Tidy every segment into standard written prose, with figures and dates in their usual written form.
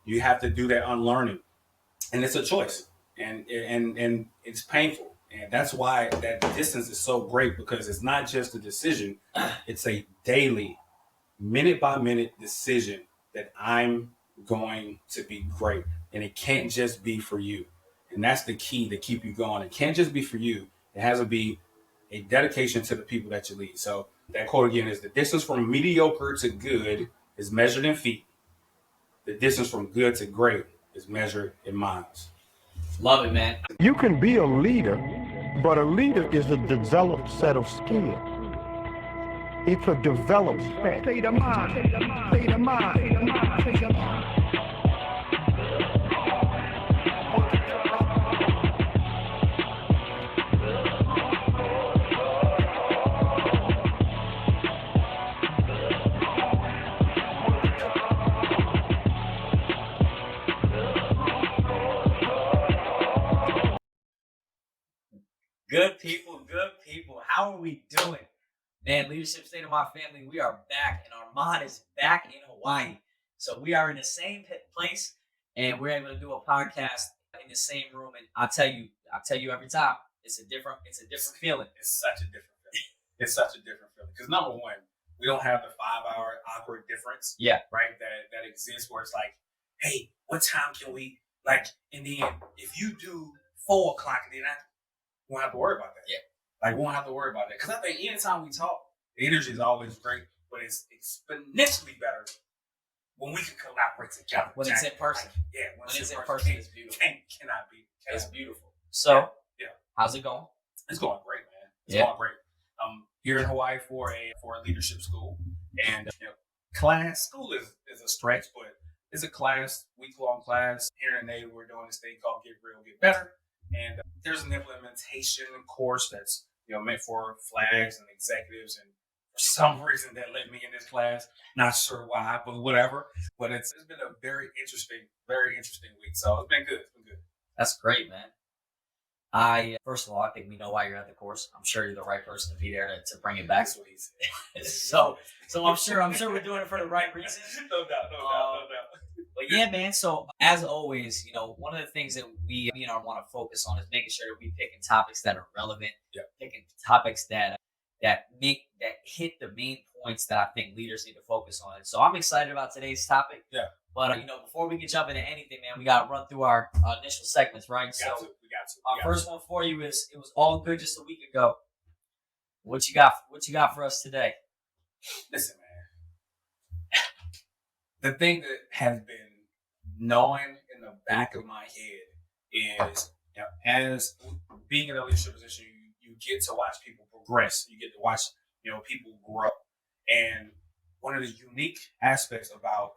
You have to do that unlearning, and it's a choice, and it's painful, and that's why that distance is so great, because it's not just a decision; it's a daily, minute by minute decision that I'm going to be great, and it can't just be for you, and that's the key to keep you going. It can't just be for you; it has to be a dedication to the people that you lead. So that quote again is: the distance from mediocre to good is measured in feet. The distance from good to great is measured in miles. Love it, man. You can be a leader, but a leader is a developed set of skills. It's a developed set. State of mind, state of mind, state of mind, state of mind, state of mind. Good people, good people. How are we doing? Man, Leadership State of My Family, we are back, and Armon is back in Hawaii. So we are in the same place, and we're able to do a podcast in the same room. And I tell you every time, it's a different feeling. It's such a different feeling. It's such a different feeling. Because number one, we don't have the 5-hour awkward difference. Yeah. Right? That exists where it's like, hey, what time can we, like, and then if you do 4 o'clock, and then we won't have to worry about that. Yeah. Like, we won't have to worry about that. Because I think anytime we talk, the energy is always great, but it's exponentially better when we can collaborate together. When it's in person. Like, yeah, when it's in person, it's beautiful. Cannot be. It's beautiful. So, yeah. How's it going? It's going great, man. It's going great. Here in Hawaii for a leadership school, and school is a stretch, but it's a week-long class. Here in Native, we're doing this thing called Get Real, Get Better, and there's an implementation course that's meant for flags and executives, and for some reason that let me in this class. Not sure why, but whatever. But it's been a very interesting week. So it's been good. That's great, man. First of all, I think we know why you're at the course. I'm sure you're the right person to be there to bring it back. That's what he said. so I'm sure we're doing it for the right reasons. No doubt. But yeah, man. So as always, one of the things that we want to focus on is making sure that we picking topics that are relevant. Yeah. Picking topics that hit the main points that I think leaders need to focus on. So I'm excited about today's topic. Yeah. But before we can jump into anything, man, we got to run through our initial segments, right? We got to. Our first one for you is it was all good just a week ago. What you got for us today? Listen, man. The thing that has been gnawing in the back of my head is, as being in a leadership position, you get to watch people progress. You get to watch, people grow. And one of the unique aspects about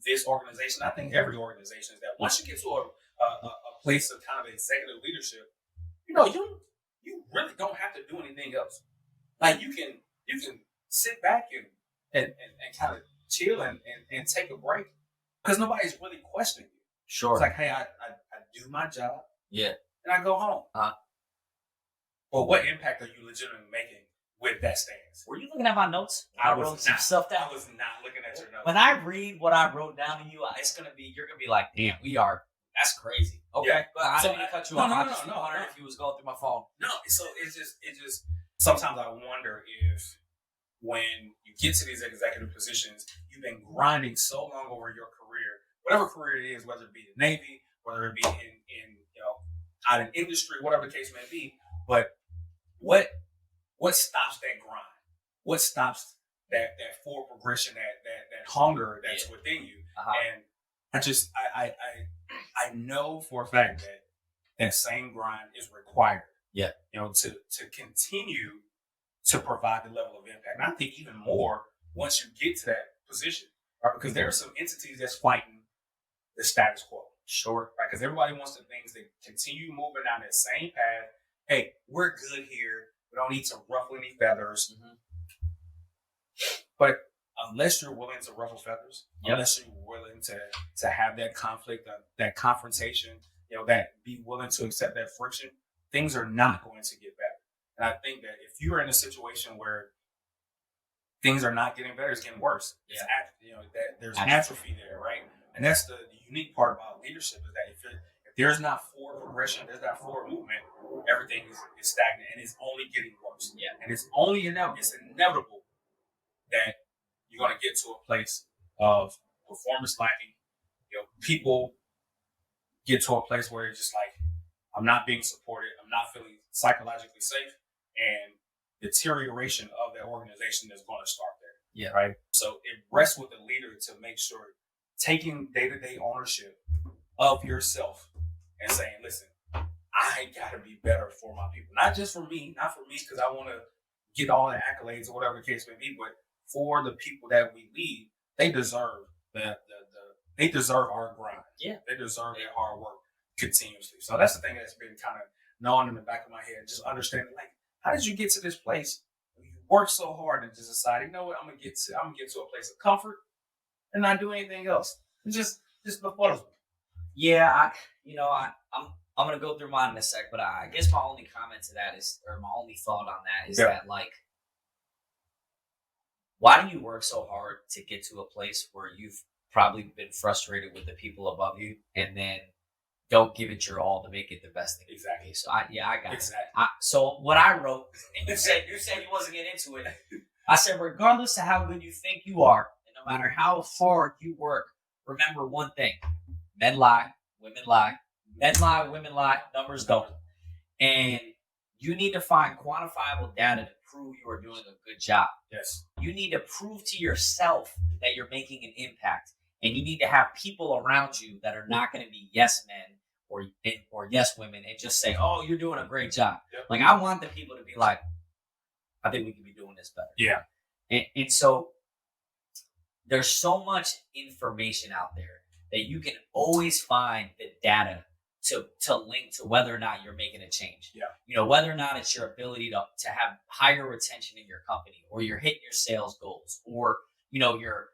this organization, I think every organization, is that once you get to a place of kind of executive leadership, you really don't have to do anything else. Like you can sit back and kind of chill and take a break, because nobody's really questioning you. Sure. It's like, hey, I do my job. Yeah. And I go home. Well, what impact are you legitimately making with that stance? Were you looking at my notes? I wrote some stuff down. I was not looking at your notes. When I read what I wrote down to you, you're gonna be like, damn, that's crazy. Okay. Yeah. But I didn't mean to cut you off. I just no. wondered if you was going through my phone. No, so it just sometimes I wonder if when you get to these executive positions, you've been grinding so long over your career, whatever career it is, whether it be in the Navy, whether it be in out in industry, whatever the case may be. But what stops that grind? What stops that forward progression, that hunger that's within you? And I know for a fact that same grind is required. Yeah. To continue to provide the level of impact. And I think even more once you get to that position, right? Because there are some entities that's fighting the status quo. Sure. Right? Because everybody wants the things to continue moving down that same path. Hey, we're good here. We don't need to ruffle any feathers. Mm-hmm. But unless you're willing to ruffle feathers, unless you're willing to have that conflict, that confrontation, that be willing to accept that friction, things are not going to get better. And I think that if you're in a situation where things are not getting better, it's getting worse. Yeah. That there's atrophy there, right? And that's the unique part about leadership is that if there's not forward progression, there's not forward movement, everything is stagnant and it's only getting worse. Yeah. And it's inevitable that you're going to get to a place of performance lacking. People get to a place where it's just like, I'm not being supported. I'm not feeling psychologically safe, and deterioration of that organization is going to start there. Yeah. Right. So it rests with the leader to make sure taking day-to-day ownership of yourself and saying, listen, I got to be better for my people, not just for me, not for me because I want to get all the accolades or whatever the case may be, but for the people that we lead. They deserve they deserve our grind. Yeah. They deserve their hard work continuously. So that's the thing that's been kind of gnawing in the back of my head, just understanding, like, how did you get to this place? You work so hard and just decide, you know what, I'm gonna get to a place of comfort and not do anything else. It's just before. Yeah, I'm gonna go through mine in a sec, but I guess my only comment to that is, or my only thought on that is that, like, why do you work so hard to get to a place where you've probably been frustrated with the people above you, and then don't give it your all to make it the best thing? Exactly. So I got exactly. it. So what I wrote, and you said you wasn't getting into it. I said, regardless of how good you think you are, and no matter how hard you work, remember one thing: men lie, women lie, men lie, women lie, numbers don't. And you need to find quantifiable data to prove you are doing a good job. Yes. You need to prove to yourself that you're making an impact. And you need to have people around you that are not going to be yes men or yes women and just say, oh, you're doing a great job. Yep. Like, I want the people to be like, I think we could be doing this better. Yeah. And so there's so much information out there that you can always find the data to link to whether or not you're making a change. Yeah. Whether or not it's your ability to have higher retention in your company, or you're hitting your sales goals, or your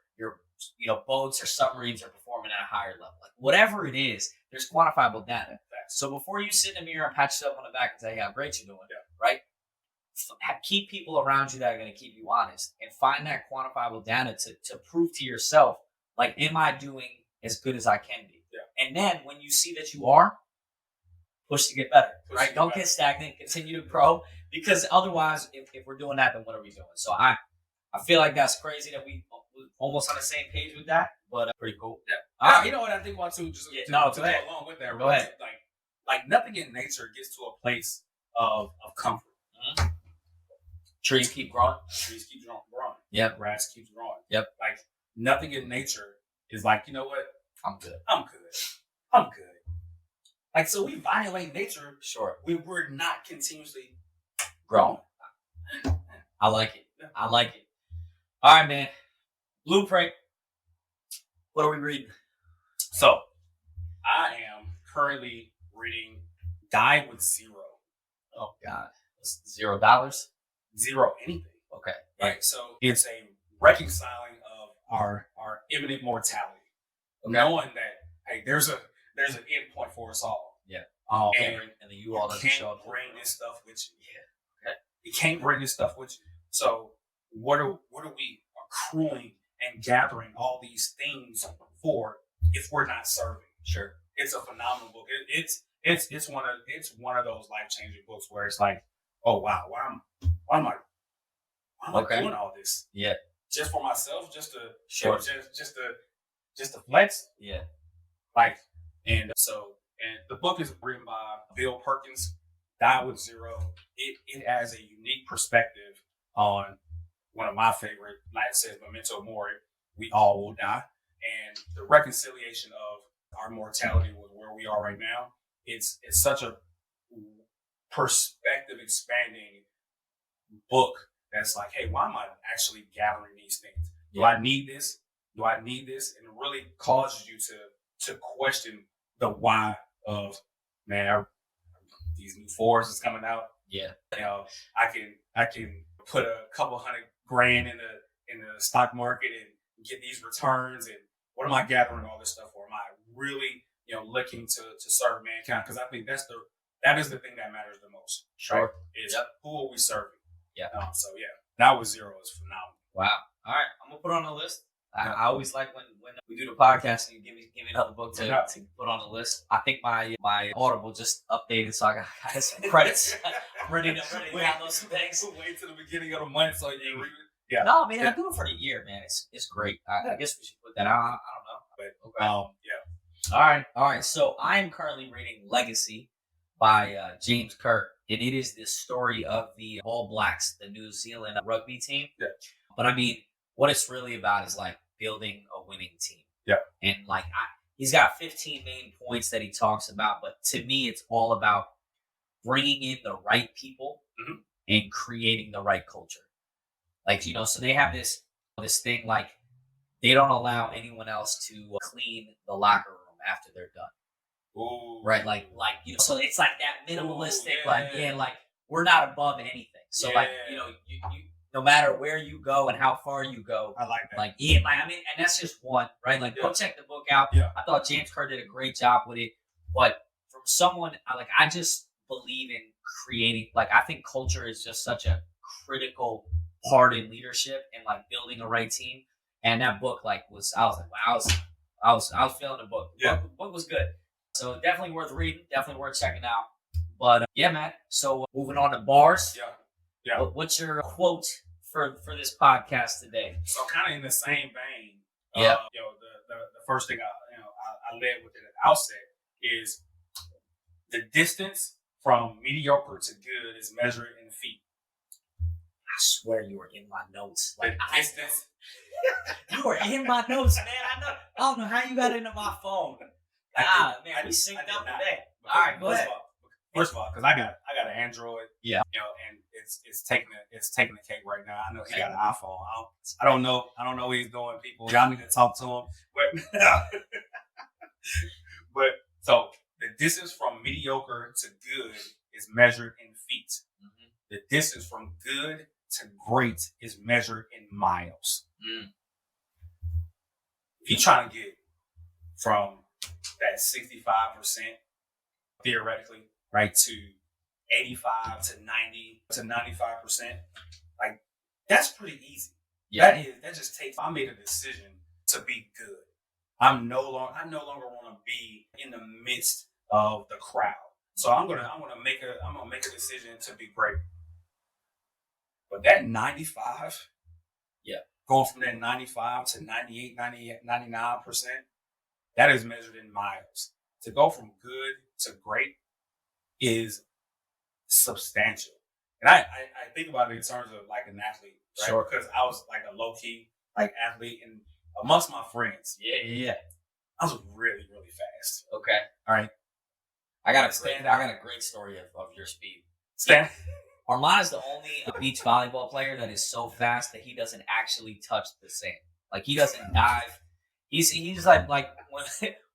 boats or submarines are performing at a higher level. Like, whatever it is, there's quantifiable data. So before you sit in the mirror and pat yourself on the back and say, hey, how great you're doing, right? Keep people around you that are going to keep you honest, and find that quantifiable data to prove to yourself, like, am I doing as good as I can be? Yeah. And then when you see that you are, push to get better, right? Don't get stagnant, continue to grow, because otherwise, if we're doing that, then what are we doing? So I feel like that's crazy that we almost on the same page with that, but pretty cool. Yeah. You know what I think about too? Just to go along with that, go ahead. Like nothing in nature gets to a place of comfort. Mm-hmm. Trees keep growing. Trees keep growing. Yep. Grass keeps growing. Yep. Like nothing in nature is like, you know what? I'm good. Like, so we violate nature. Sure. We're not continuously growing. I like it. I like it. All right, man. Blueprint. What are we reading? So, I am currently reading Die with Zero. Oh, God. $0? Zero anything. Okay. Right. So, it's a reconciling of our imminent mortality. Okay. Knowing that, hey, there's an end point for us all. Yeah. And you all can't bring this stuff with you. Yeah. Okay. You can't bring this stuff with you. So, what are we accruing and gathering all these things for if we're not serving? Sure. It's a phenomenal book. It's one of those life-changing books where it's like, oh wow, why am I doing all this? Yeah. Just for myself, just to just to flex? Yeah. Like, and the book is written by Bill Perkins, Die with Zero. It has a unique perspective on one of my favorite, like it says, Memento Mori, we all will die. And the reconciliation of our mortality with where we are right now, it's such a perspective expanding book that's like, hey, why am I actually gathering these things? Do I need this? Do I need this? And it really causes you to question the why of, man, these new Fords is coming out. Yeah. I can put a couple $100,000 in the stock market and get these returns. And what am I gathering all this stuff for? Am I really, looking to serve mankind? Because I think that is the thing that matters the most. Sure. Right? Is who are we serving? Yeah. So Die with Zero is phenomenal. Wow. All right. I'm going to put on a list. I always like when we do the podcast and you give me another book to put on the list. I think my Audible just updated, so I got some credits. I'm ready to download some things. Wait till the beginning of the month so you can read it. Yeah. No, man, I do it for the year, man. It's great. I guess we should put that out. I don't know. But, okay. Yeah. All right. So I am currently reading Legacy by James Kirk, and it is the story of the All Blacks, the New Zealand rugby team. Yeah. But I mean, what it's really about is like building a winning team. Yeah. And like he's got 15 main points that he talks about, but to me, it's all about bringing in the right people and creating the right culture. Like, you know, so they have this thing, like they don't allow anyone else to clean the locker room after they're done. Ooh. Right. Like, you know, so it's like that minimalistic, like we're not above anything. So like, you know, you no matter where you go and how far you go. I like that. Like, yeah, I mean, and that's just one, right? Like, go check the book out. Yeah. I thought James Kerr did a great job with it. But from someone, I just believe in creating, like, I think culture is just such a critical part in leadership and, like, building a right team. And that book, like, I was feeling the book. The book was good. So definitely worth reading, definitely worth checking out. But, yeah, man. So moving on to bars. Yeah. Yeah. What's your quote for this podcast today? So kind of in the same vein, Yeah. You know, the first thing I led with it at the outset is the distance from mediocre to good is measured in feet. I swear you were in my notes. Like The distance. You were in my notes, man. I don't know how you got into my phone. Man, we synced up today. All right, go ahead. First of all, because I got an Android, yeah, you know, and it's taking the cake right now. I know he got an iPhone. I don't know what he's doing. People, y'all need to talk to him. But so the distance from mediocre to good is measured in feet. Mm-hmm. The distance from good to great is measured in miles. Mm. If you're trying to get from that 65% theoretically, right, to 85 to 90 to 95%, like that's pretty easy. Yeah. That just takes. I made a decision to be good. I no longer want to be in the midst of the crowd. So I'm gonna make a decision to be great. But that 95, going from that 95 to 98, 99%, that is measured in miles. To go from good to great is substantial. And I think about it in terms of like an athlete, right? Sure. Because I was like a low-key like athlete, and amongst my friends, I was really, really fast. Okay. All right. I got a great story of your speed. Armon is the only beach volleyball player that is so fast that he doesn't actually touch the sand. Like, he doesn't dive. He's like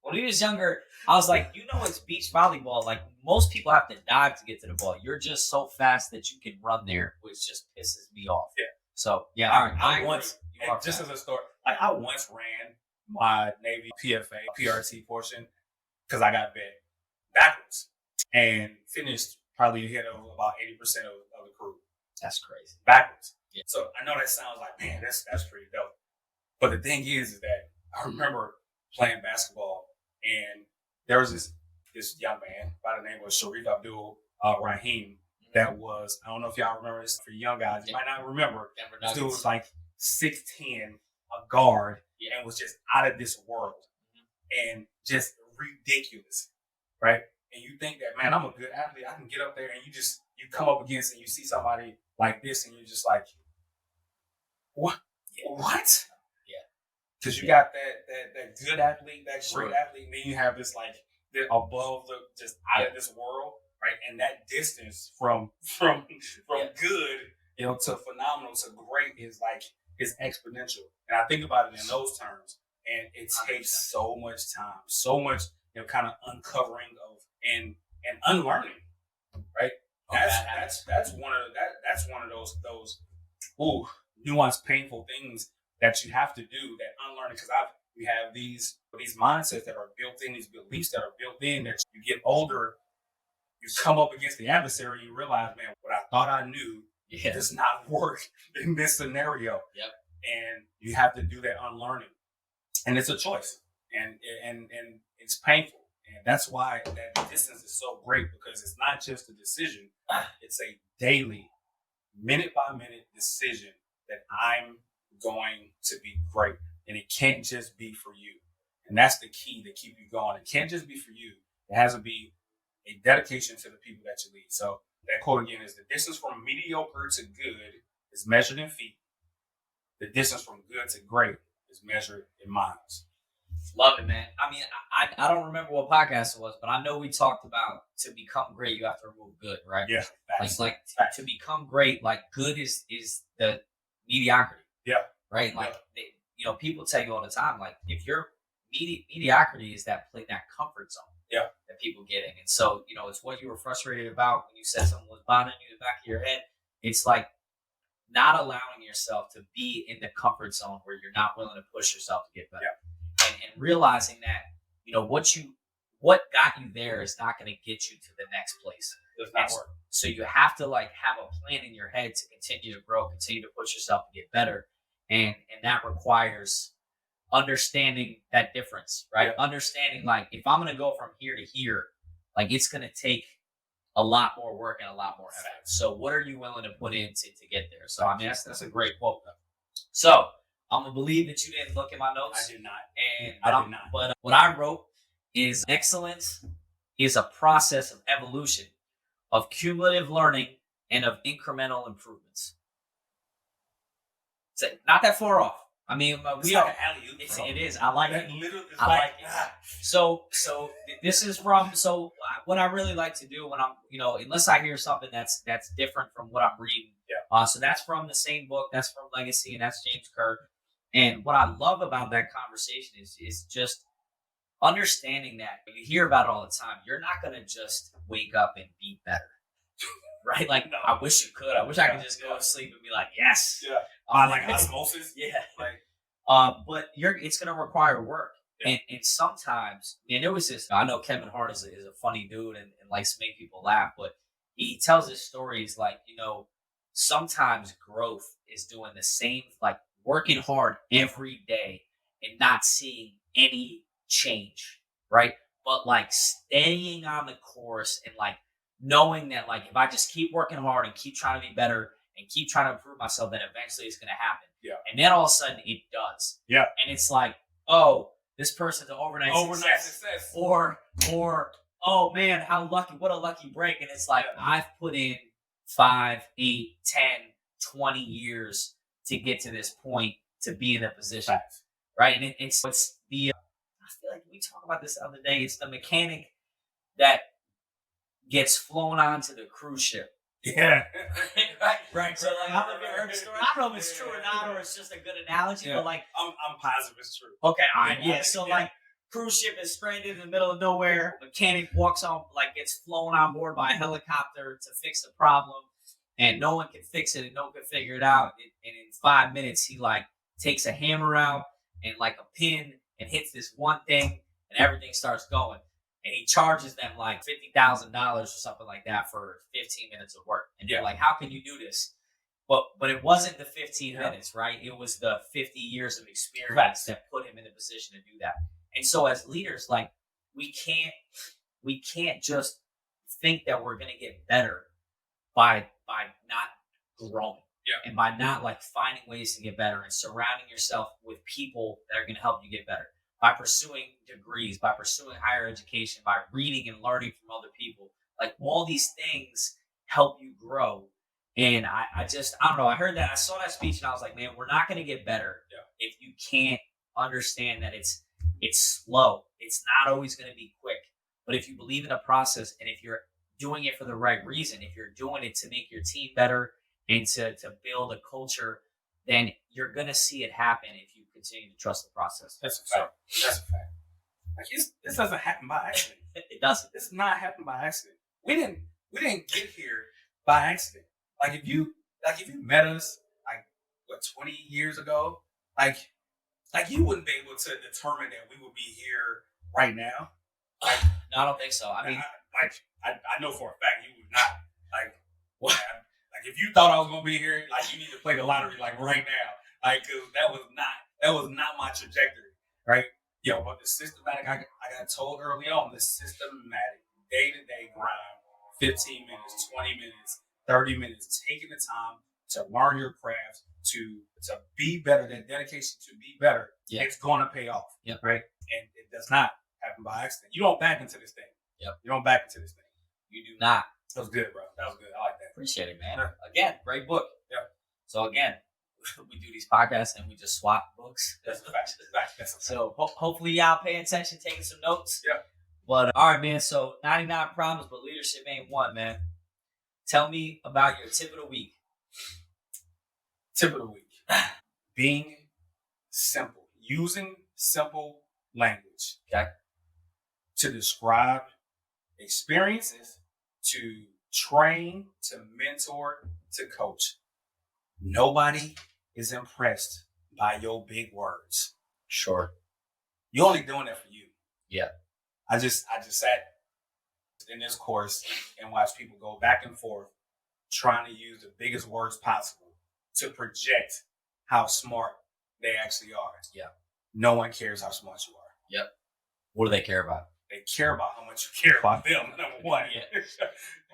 when he was younger, I was like, you know, it's beach volleyball. Like, most people have to dive to get to the ball. You're just so fast that you can run there, which just pisses me off. Yeah. So, yeah. All right. I once, just as a story, like I once ran my Navy PFA, PRT portion because I got bit backwards and finished probably ahead of about 80% of the crew. That's crazy. Backwards. Yeah. So I know that sounds like, man, that's pretty dope. But the thing is that I remember playing basketball, and there was this young man by the name of Sharif Abdul Rahim that was, I don't know if y'all remember this, for young guys, you might not remember. This dude was like 6'10", a guard, and was just out of this world and just ridiculous, right? And you think that, man, I'm a good athlete, I can get up there, and you come up against and you see somebody like this, and you're just like, what? Yeah. Because you got that good athlete, that great athlete, and then you have this like above the just out of this world, right? And that distance from good, you know, to phenomenal to great is exponential. And I think about it in those terms, and it takes so much time, so much, you know, kind of uncovering of and unlearning, right? That's one of those nuanced, painful things that you have to do, that unlearning, because we have these mindsets that are built in, these beliefs that are built in, that you get older, you come up against the adversary, you realize, man, what I thought I knew does not work in this scenario. Yep. and you have to do that unlearning, and it's a choice, and it's painful, and that's why that distance is so great, because it's not just a decision; it's a daily, minute by minute decision that I'm going to be great, and it can't just be for you, and that's the key to keep you going. It can't just be for you; it has to be a dedication to the people that you lead. So that quote again is: the distance from mediocre to good is measured in feet. The distance from good to great is measured in miles. Love it, man. I mean, I don't remember what podcast it was, but I know we talked about to become great, you have to remove good, right? Yeah, like to become great, like good is the mediocrity. Yeah, right. Like people tell you all the time, like if your mediocrity is that comfort zone. Yeah, that people get in, and so it's what you were frustrated about when you said something was bothering you in the back of your head. It's like not allowing yourself to be in the comfort zone where you're not willing to push yourself to get better. Yeah. And realizing that, what got you there is not going to get you to the next place. It does not work. So you have to have a plan in your head to continue to grow, continue to push yourself to get better. And that requires understanding that difference, right? Yeah. Understanding, if I'm going to go from here to here, it's going to take a lot more work and a lot more effort. So what are you willing to put in to get there? So, I mean, that's a great quote. So I'm going to believe that you didn't look at my notes. I did not. I did not. But what I wrote is excellence is a process of evolution, of cumulative learning, and of incremental improvements. So not that far off. I mean, we are. It is. I like it. I like it. So this is from. So what I really like to do when I'm, unless I hear something that's different from what I'm reading. Yeah. So that's from the same book. That's from Legacy, and that's James Kirk. And what I love about that conversation is just understanding that you hear about it all the time. You're not going to just wake up and be better. Right? No. I wish you could. I wish I could just go to sleep and be like, yes. Yeah. Like osmosis. Yeah. But it's going to require work. Yeah. And sometimes, and there was this, I know Kevin Hart is a funny dude and likes to make people laugh, but he tells his stories sometimes growth is doing the same, working hard every day and not seeing any change. Right. But staying on the course and knowing that if I just keep working hard and keep trying to be better and keep trying to improve myself, then eventually it's going to happen. Yeah. And then all of a sudden it does. Yeah. And it's this person's an overnight success. Or, oh man, how lucky, what a lucky break. And it's I've put in 5, 8, 10, 20 years to get to this point to be in a position. Right. And it's the, I feel like we talked about this the other day. It's the mechanic that gets flown onto the cruise ship. Yeah. right. So I don't know if you heard the story. I don't know if it's true or not, or it's just a good analogy. Yeah. But I'm positive it's true. Okay. All right. Yeah. So cruise ship is stranded in the middle of nowhere. Mechanic walks on, gets flown on board by a helicopter to fix the problem, and no one can fix it and no one can figure it out. And in 5 minutes, he takes a hammer out and a pin and hits this one thing, and everything starts going. And he charges them $50,000 or something like that for 15 minutes of work. And they're like, how can you do this? But it wasn't the 15 minutes, right? It was the 50 years of experience that put him in a position to do that. And so as leaders, we can't just think that we're going to get better by not growing. Yeah. And by not finding ways to get better and surrounding yourself with people that are going to help you get better. By pursuing degrees, by pursuing higher education, by reading and learning from other people. All these things help you grow. And I don't know, I heard that, I saw that speech and I was like, man, we're not going to get better if you can't understand that it's slow. It's not always going to be quick. But if you believe in a process and if you're doing it for the right reason, if you're doing it to make your team better and to build a culture, then you're going to see it happen if you continue to trust the process. That's a fact. That's a fact. This doesn't happen by accident. It doesn't. It's not happen by accident. We didn't get here by accident. If you met us 20 years ago, you wouldn't be able to determine that we would be here right now. No, I don't think so. I mean, I know for a fact you would not. If you thought I was gonna be here, you need to play the lottery right now. Like, 'cause that was not my trajectory, right? Yo, but the systematic, I got told early on, the systematic day-to-day grind, 15 minutes, 20 minutes, 30 minutes, taking the time to learn your craft, to be better, that dedication to be better, it's going to pay off, right? And it does not happen by accident. You don't back into this thing. Yep. You don't back into this thing. You do not. That was good, bro. That was good. I like that. Appreciate it, man. Again, great book. Yeah. So again, we do these podcasts and we just swap books. That's a fact. That's a fact. So hopefully y'all pay attention, taking some notes. Yeah. But all right, man. So 99 problems, but leadership ain't one, man. Tell me about your tip of the week. Tip of the week. Being simple. Using simple language. Okay. To describe experiences, to train, to mentor, to coach. Nobody is impressed by your big words. Sure. You're only doing that for you. Yeah. I just sat in this course and watched people go back and forth trying to use the biggest words possible to project how smart they actually are. Yeah. No one cares how smart you are. Yep. What do they care about? They care about how much you care about them, number one. Yeah.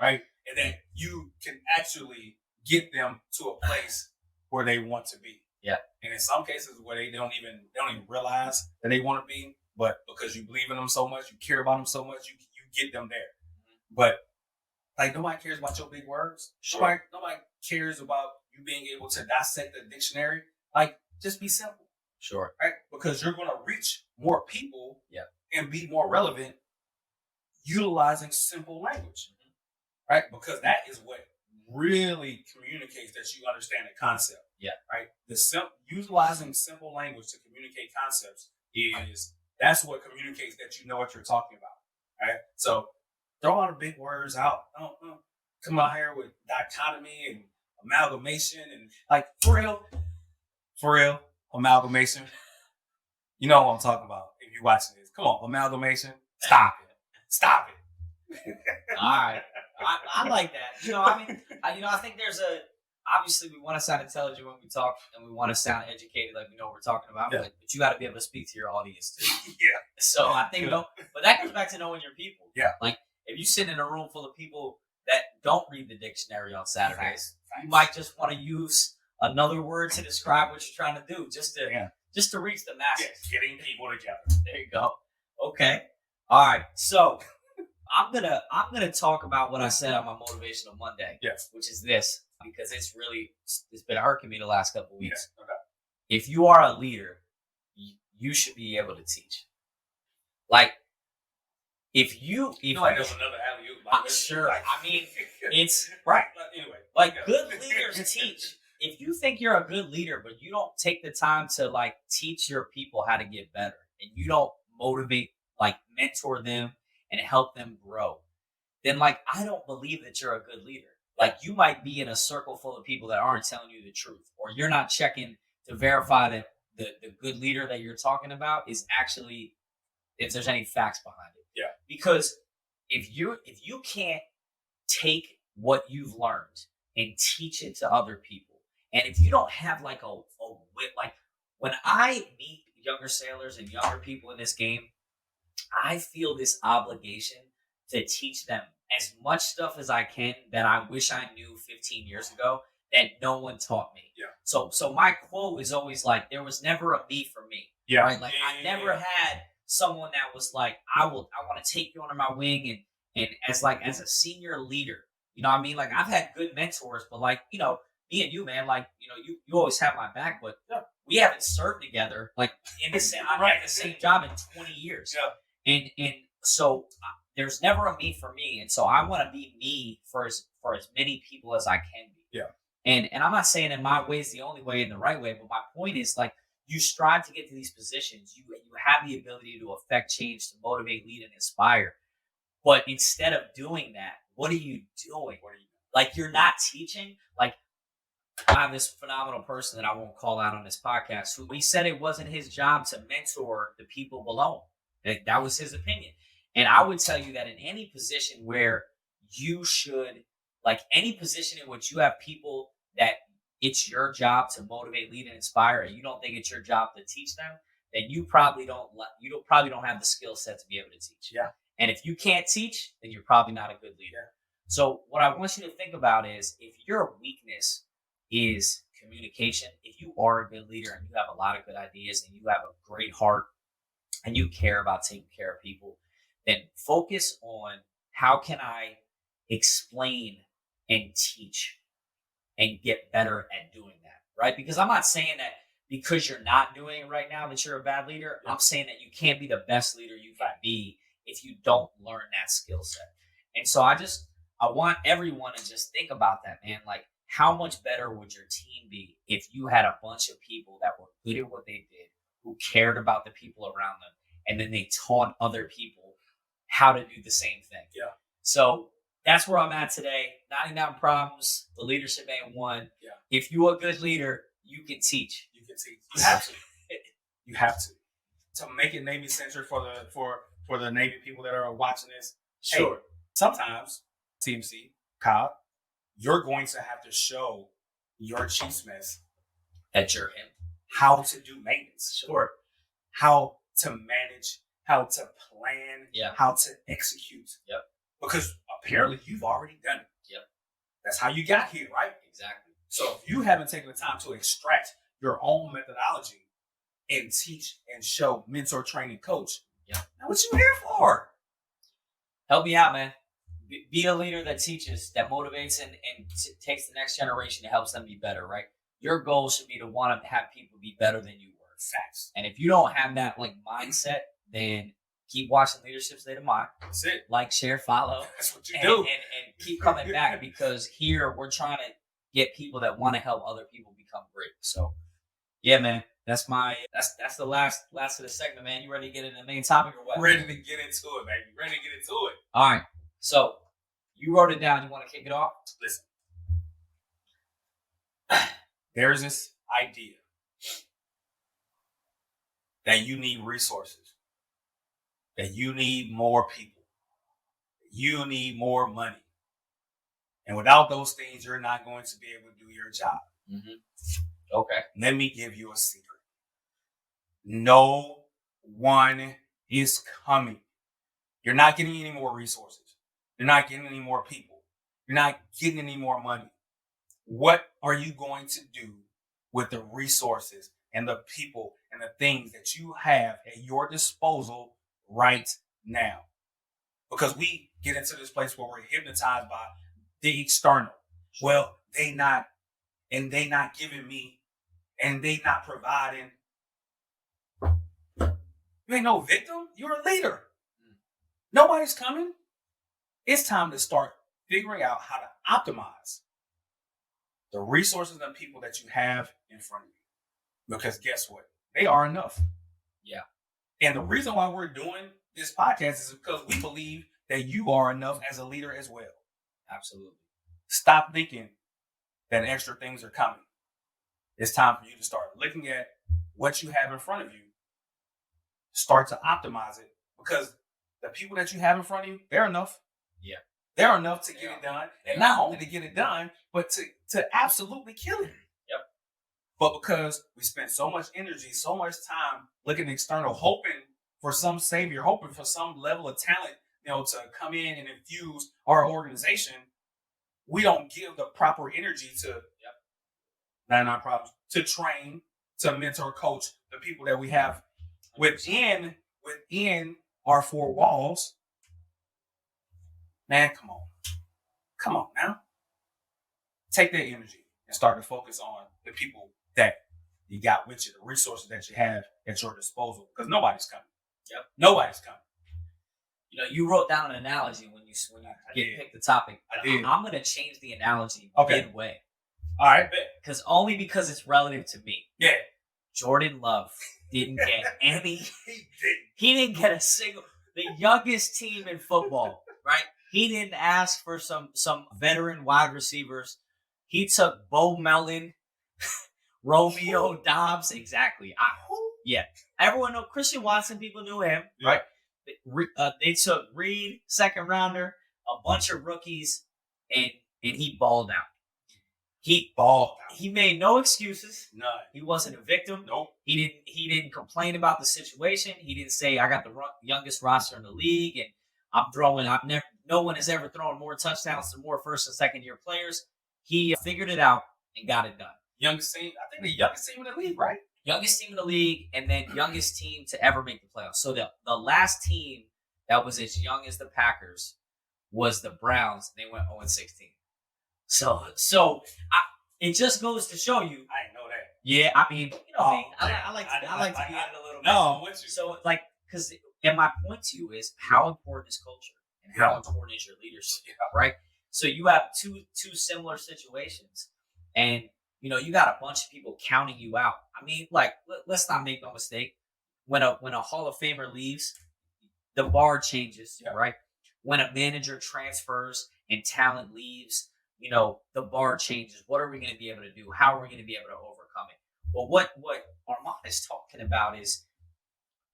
Right? And then you can actually get them to a place where they want to be. Yeah. And in some cases where they don't even realize that they want to be, but because you believe in them so much, you care about them so much, you get them there. Mm-hmm. But like nobody cares about your big words. Sure. Nobody cares about you being able to dissect the dictionary. Like just be simple. Sure. Right? Because you're going to reach more people and be more relevant utilizing simple language. Mm-hmm. Right? Because that is what really communicates that you understand the concept. Yeah. Right? Utilizing simple language to communicate concepts that's what communicates that you know what you're talking about. Right? So throw all the big words out. Don't come out here with dichotomy and amalgamation and like for real, amalgamation. You know what I'm talking about if you're watching this. Come on, amalgamation. Stop it. All right. I like that. You know, I mean, I think there's obviously we want to sound intelligent when we talk and we want to sound educated like we know what we're talking about, but you got to be able to speak to your audience too. Yeah. So I think, but that goes back to knowing your people. Yeah. Like if you sit in a room full of people that don't read the dictionary on Saturdays, you might just want to use another word to describe what you're trying to do, just to reach the masses. Yeah, getting people together. There you go. Okay. All right. So I'm gonna talk about what I said on my motivational Monday. Yes. Which is this, because it's been irking me the last couple of weeks. Yeah, no doubt. If you are a leader, you should be able to teach. Like if you there's another alley-oop. Sure. I mean, it's right. Anyway, like good leaders teach. If you think you're a good leader, but you don't take the time to like teach your people how to get better, and you don't motivate, like mentor them and help them grow, then like I don't believe that you're a good leader. Like you might be in a circle full of people that aren't telling you the truth, or you're not checking to verify that the good leader that you're talking about is actually, if there's any facts behind it. Yeah. Because if you can't take what you've learned and teach it to other people, and if you don't have like a whip, like when I meet younger sailors and younger people in this game, I feel this obligation to teach them as much stuff as I can that I wish I knew 15 years ago that no one taught me. Yeah. So my quote is always like, there was never a me for me. Yeah. Right? Like I never had someone that was like, I want to take you under my wing and as a senior leader, you know what I mean? Like I've had good mentors, but like, you know, me and you, man, like, you know, you always have my back, but we haven't served together like in the same, I've had the same job in 20 years. Yeah. And so there's never a me for me. And so I want to be me for as many people as I can be. Yeah. And I'm not saying that my way is the only way and the right way, but my point is like you strive to get to these positions. You have the ability to affect change, to motivate, lead, and inspire. But instead of doing that, what are you doing? Like you're not teaching. Like I have this phenomenal person that I won't call out on this podcast who he said it wasn't his job to mentor the people below him. That was his opinion. And I would tell you that in any position where you should, like any position in which you have people that it's your job to motivate, lead, and inspire, and you don't think it's your job to teach them, then you probably don't have the skill set to be able to teach. Yeah. And if you can't teach, then you're probably not a good leader. So what I want you to think about is, if your weakness is communication, if you are a good leader and you have a lot of good ideas and you have a great heart and you care about taking care of people, then focus on how can I explain and teach and get better at doing that, right? Because I'm not saying that because you're not doing it right now that you're a bad leader. I'm saying that you can't be the best leader you can be if you don't learn that skill set. And so I want everyone to just think about that, man. Like, how much better would your team be if you had a bunch of people that were good at what they did, who cared about the people around them, and then they taught other people how to do the same thing? Yeah. So that's where I'm at today. 99 problems. The leadership ain't one. Yeah. If you're a good leader, you can teach. You can teach. You have to. You have to. To make it Navy centric for the Navy people that are watching this. Sure. Hey, sometimes, TMC, Cobb, you're going to have to show your chief mess That you're him. how to do maintenance. Sure. How to manage, how to plan, Yeah. how to execute. Yep. Because apparently you've already done it. Yep. That's how you got here, right? Exactly. So if you haven't taken the time to extract your own methodology and teach and show, mentor, train, and coach, now what you here for? Help me out, man. Be a leader that teaches, that motivates, and takes the next generation and helps them be better, right? Your goal should be to want to have people be better than you were. Facts. And if you don't have that mindset, then keep watching Leadership State of Mind. That's it. Like, share, follow. That's what you and, do. and keep coming back, because here we're trying to get people that want to help other people become great. So, yeah, man, that's the last of the segment, man. You ready to get into the main topic or what? Ready to get into it, baby. Ready to get into it. All right. So you wrote it down. You want to kick it off? Listen. There's this idea that you need resources, that you need more people, you need more money. And without those things, you're not going to be able to do your job. Mm-hmm. Okay. Let me give you a secret. No one is coming. You're not getting any more resources. You're not getting any more people. You're not getting any more money. What are you going to do with the resources and the people and the things that you have at your disposal right now? Because we get into this place where we're hypnotized by the external. Well, they not giving me, and they not providing. You ain't no victim. You're a leader. Nobody's coming. It's time to start figuring out how to optimize the resources and people that you have in front of you. Because guess what? They are enough. Yeah. And the reason why we're doing this podcast is because we believe that you are enough as a leader as well. Absolutely. Stop thinking that extra things are coming. It's time for you to start looking at what you have in front of you. Start to optimize it, because the people that you have in front of you, they're enough. Yeah. They're enough to get it done. And not only to get it done, but to absolutely kill it. Yep. But because we spend so much energy, so much time looking external, hoping for some savior, hoping for some level of talent, to come in and infuse our organization, we don't give the proper energy to 99 problems, to train, to mentor, coach the people that we have within our four walls. Man, come on now. Take that energy and start to focus on the people that you got with you, the resources that you have at your disposal, because nobody's coming. Yep. Nobody's coming. You wrote down an analogy when you picked the topic. I did. I'm going to change the analogy midway. All right, bet. Because it's relative to me. Yeah. Jordan Love didn't get any. He didn't get a single. The youngest team in football, right? He didn't ask for some veteran wide receivers. He took Bo Melton, Romeo Dobbs. Exactly. Everyone know Christian Watson. People knew him, right? They took Reed, second rounder, a bunch of rookies, and he balled out. He balled out. he made no excuses. None. He wasn't a victim. Nope. He didn't complain about the situation. He didn't say I got the youngest roster in the league and no one has ever thrown more touchdowns to more first and second year players. He figured it out and got it done. Youngest team, I think the youngest team in the league, right? Youngest team in the league, and then youngest team to ever make the playoffs. So the last team that was as young as the Packers was the Browns. They went 0-16. So it just goes to show you. I didn't know that. Yeah, I mean, you know me. Oh, I like to be in it a little bit. No, I'm with you. So and my point to you is how important is culture and how important is your leadership, right? So you have two similar situations, and you got a bunch of people counting you out. I mean, let's not make no mistake. When a Hall of Famer leaves, the bar changes, right? When a manager transfers and talent leaves, the bar changes. What are we going to be able to do? How are we going to be able to overcome it? Well, what Armon is talking about is,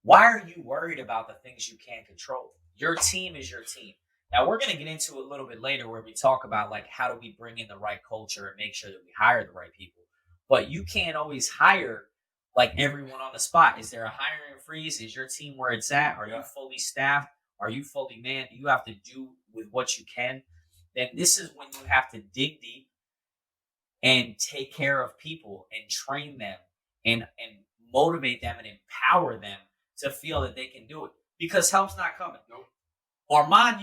why are you worried about the things you can't control? Your team is your team. Now, we're going to get into a little bit later where we talk about how do we bring in the right culture and make sure that we hire the right people. But you can't always hire everyone on the spot. Is there a hiring freeze? Is your team where it's at? Are you fully staffed? Are you fully manned? Do you have to do with what you can? Then this is when you have to dig deep and take care of people and train them and motivate them and empower them to feel that they can do it. Because help's not coming. Nope. Armon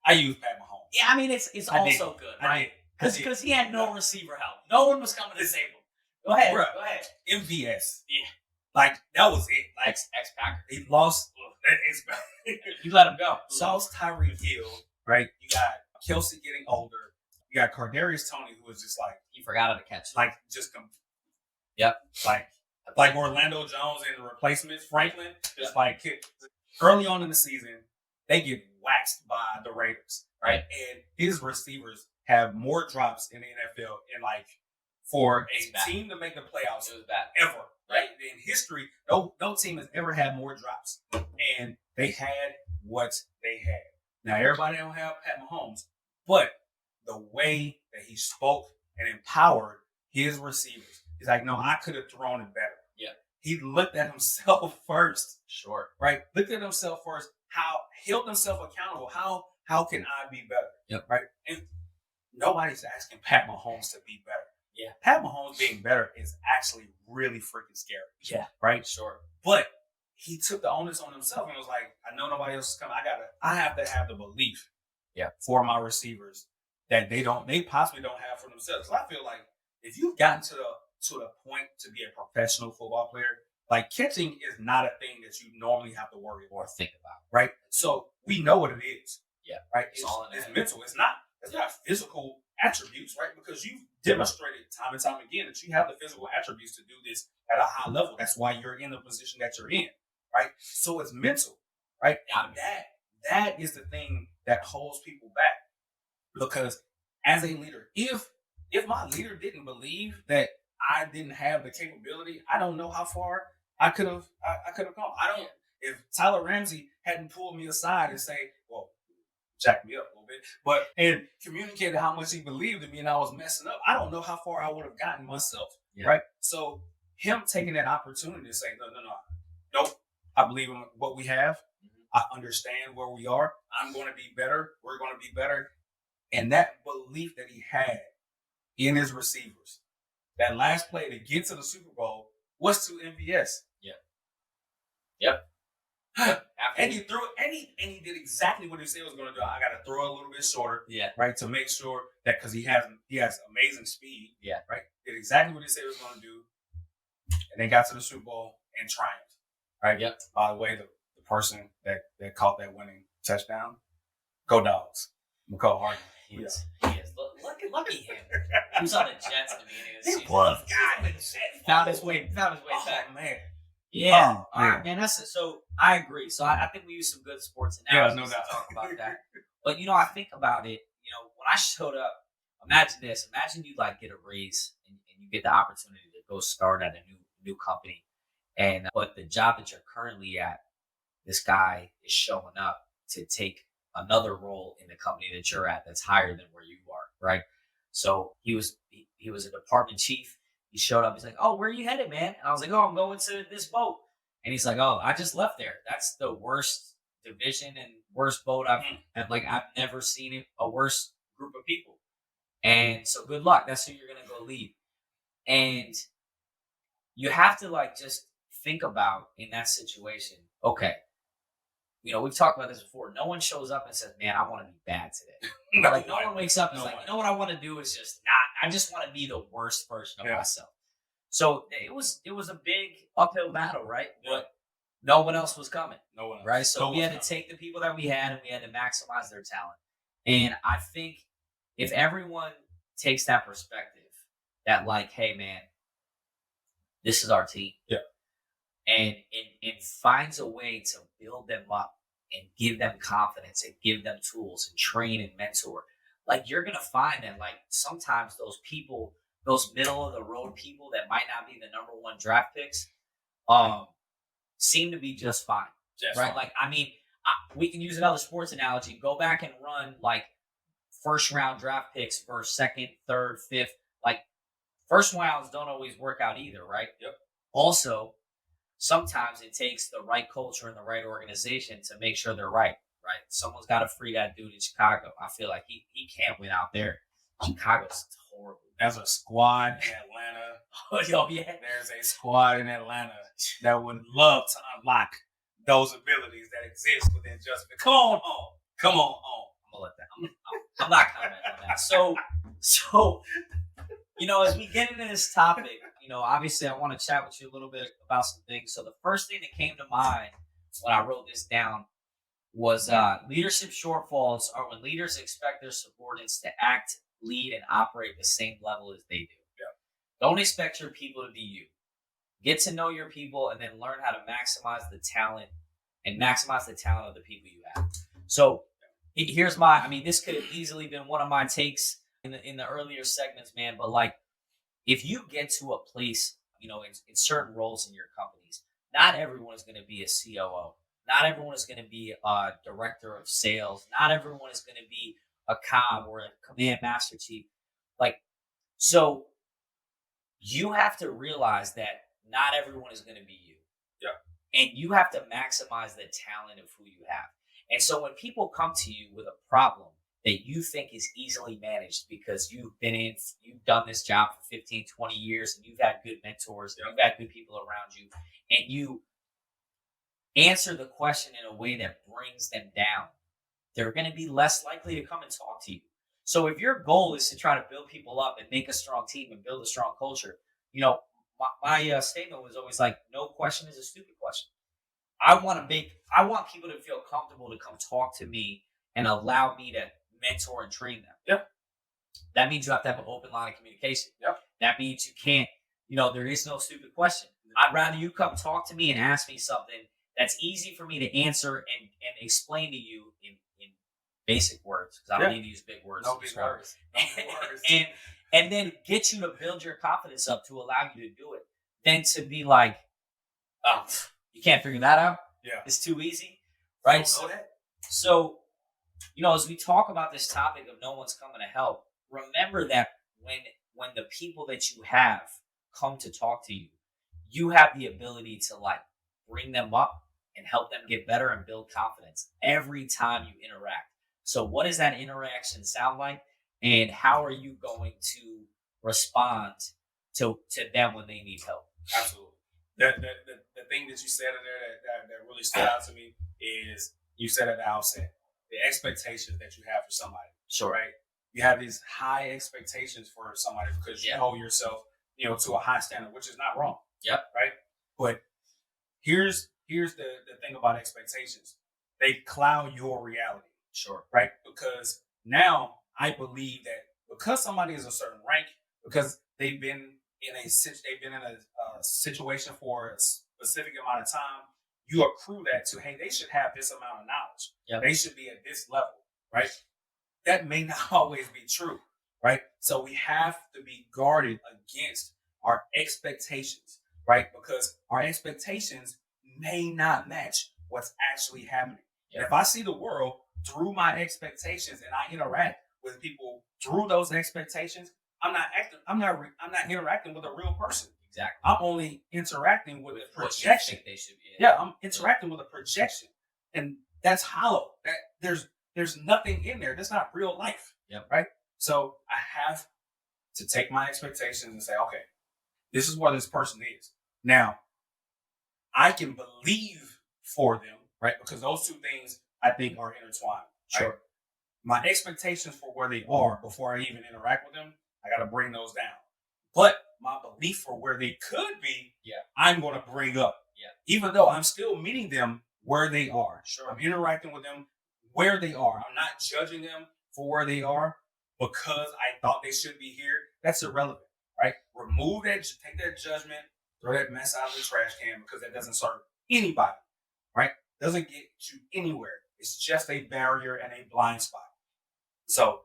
I used Pat Mahomes. Yeah, I mean, it's also good, right? Because he had no receiver help. No one was coming to save him. Go ahead. Bruh, Go ahead. MVS. Yeah. That was it. Ex-Packer. He lost. You let him go. Lost Tyreek Hill, right? You got Kelsey getting older. You got Kadarius Toney, who was just he forgot how to catch. Yep. Like Orlando Jones and the replacements, Franklin. Just early on in the season, they get waxed by the Raiders, right? And his receivers have more drops in the NFL for a team to make the playoffs ever, right? In history, no team has ever had more drops. And they had what they had. Now, everybody don't have Pat Mahomes, but the way that he spoke and empowered his receivers, he's like, no, I could have thrown it better. Yeah. He looked at himself first. Sure. Right? Looked at himself first. Held himself accountable. How can I be better? Yep. Right? And nobody's asking Pat Mahomes to be better. Yeah. Pat Mahomes being better is actually really freaking scary. Yeah. Right? Sure. But he took the onus on himself and was like, I know nobody else is coming. I have to have the belief for my receivers that they possibly don't have for themselves. So I feel like if you've gotten to the point to be a professional football player, catching is not a thing that you normally have to worry about or think about. Right? So we know what it is. Yeah. Right? It's mental. It's not physical attributes, right? Because you've demonstrated time and time again that you have the physical attributes to do this at a high level. That's why you're in the position that you're in. Right? So it's mental, right? That is the thing that holds people back. Because as a leader, if my leader didn't believe that I didn't have the capability, I don't know how far I could have come. If Tyler Ramsey hadn't pulled me aside and say, well, jacked me up a little bit, and communicated how much he believed in me and I was messing up, I don't know how far I would have gotten myself. Yeah. Right? So him taking that opportunity to say, nope, I believe in what we have. I understand where we are. I'm going to be better. We're going to be better. And that belief that he had in his receivers, that last play to get to the Super Bowl was to MVS. Yeah. Yep. And he threw it, and he did exactly what he said he was going to do. I got to throw it a little bit shorter, right, to make sure that because he has amazing speed, right. Did exactly what he said he was going to do, and then got to the Super Bowl and triumphed, right. Yep. By the way, the person that caught that winning touchdown, go Dogs, McCall Hardman. He is. Lucky him. He was on the Jets at the beginning of the season. He was. God, found his way back. Man. Yeah. All right, man. So I agree. So I think we use some good sports analogies no doubt. to talk about that. But I think about it. When I showed up, imagine this. Imagine you get a raise and you get the opportunity to go start at a new company, but the job that you're currently at, this guy is showing up to take another role in the company that you're at that's higher than where you are, right? So he was a department chief. He showed up. He's like, "Oh, where are you headed, man?" And I was like, "Oh, I'm going to this boat." And he's like, "Oh, I just left there. That's the worst division and worst boat I've never seen it. A worse group of people. And so good luck. That's who you're gonna go lead." And you have to like just think about in that situation. Okay, we've talked about this before. No one shows up and says, "Man, I want to be bad today." Like no one wakes up and is like, "You know what I want to do is just not. I just want to be the worst version of myself." So it was a big uphill battle, right? Yeah. But no one else was coming. No one else. Right? So No we one's had to take the people that we had and we had to maximize their talent. And I think if everyone takes that perspective, that like, hey man, this is our team. Yeah. And finds a way to build them up and give them confidence and give them tools and train and mentor. Like you're gonna find that like sometimes those people, those middle of the road people that might not be the number one draft picks, seem to be just fine. Right? Fine. Like, I mean, we can use another sports analogy. Go back and run like first round draft picks for second, third, fifth. Like first rounds don't always work out either, right? Yep. Also, sometimes it takes the right culture and the right organization to make sure they're right. Right? Someone's got to free that dude in Chicago. I feel like he can't win out there. Chicago's horrible. There's a squad in Atlanta. Oh, yeah. There's a squad in Atlanta that would love to unlock those abilities that exist within just. Come on home. Come on home. I'm gonna let that. I'm not commenting on that. So, as we get into this topic, obviously I want to chat with you a little bit about some things. So the first thing that came to mind when I wrote this down was leadership shortfalls are when leaders expect their subordinates to act, lead, and operate the same level as they do. Yeah. Don't expect your people to be you. Get to know your people and then learn how to maximize the talent of the people you have. So here's this could have easily been one of my takes in the earlier segments, man. But like, if you get to a place, in certain roles in your companies, not everyone is going to be a COO. Not everyone is going to be a director of sales. Not everyone is going to be a comm or a command master chief. Like, so you have to realize that not everyone is going to be you. Yeah. And you have to maximize the talent of who you have. And so when people come to you with a problem that you think is easily managed because you've done this job for 15, 20 years and you've had good mentors, and you've had good people around you, and you answer the question in a way that brings them down, they're going to be less likely to come and talk to you. So if your goal is to try to build people up and make a strong team and build a strong culture, my statement was always like, no question is a stupid question. I want people to feel comfortable to come talk to me and allow me to mentor and train them. Yep. That means you have to have an open line of communication. Yep. That means you can't, there is no stupid question. I'd rather you come talk to me and ask me something that's easy for me to answer and explain to you in basic words, because I don't need to use big words. No big words. and then get you to build your confidence up to allow you to do it. Then to be like, oh, you can't figure that out? Yeah. It's too easy. Right? So, as we talk about this topic of no one's coming to help, remember that when the people that you have come to talk to you, you have the ability to like bring them up and help them get better and build confidence every time you interact. So what does that interaction sound like? And how are you going to respond to them when they need help? Absolutely. The thing that you said in there that really stood out to me is you said at the outset, the expectations that you have for somebody. Sure. Right? You have these high expectations for somebody because you hold yourself, to a high standard, which is not wrong. Yep. Right? But here's the thing about expectations. They cloud your reality. Sure. Right? Because now I believe that because somebody is a certain rank, because they've been in a situation for a specific amount of time, you accrue that to, hey, they should have this amount of knowledge. Yep. They should be at this level, right? That may not always be true, right? So we have to be guarded against our expectations, right? Because our expectations may not match what's actually happening. Yep. And if I see the world through my expectations and I interact with people through those expectations, I'm not interacting with a real person. Exactly. I'm only interacting with a What you projection. think they should be. Yeah, I'm interacting with a projection, and that's hollow. There's nothing in there. That's not real life. Yep. Right. So I have to take my expectations and say, okay, this is where this person is. Now, I can believe for them, right? Because those two things I think are intertwined. Sure. Right? My expectations for where they are before I even interact with them, I got to bring those down. But my belief for where they could be, I'm going to bring up. Yeah. Even though I'm still meeting them where they are. Sure. I'm interacting with them where they are. I'm not judging them for where they are because I thought they should be here. That's irrelevant, right? Remove that, take that judgment, throw that mess out of the trash can because that doesn't serve anybody, right? Doesn't get you anywhere. It's just a barrier and a blind spot. So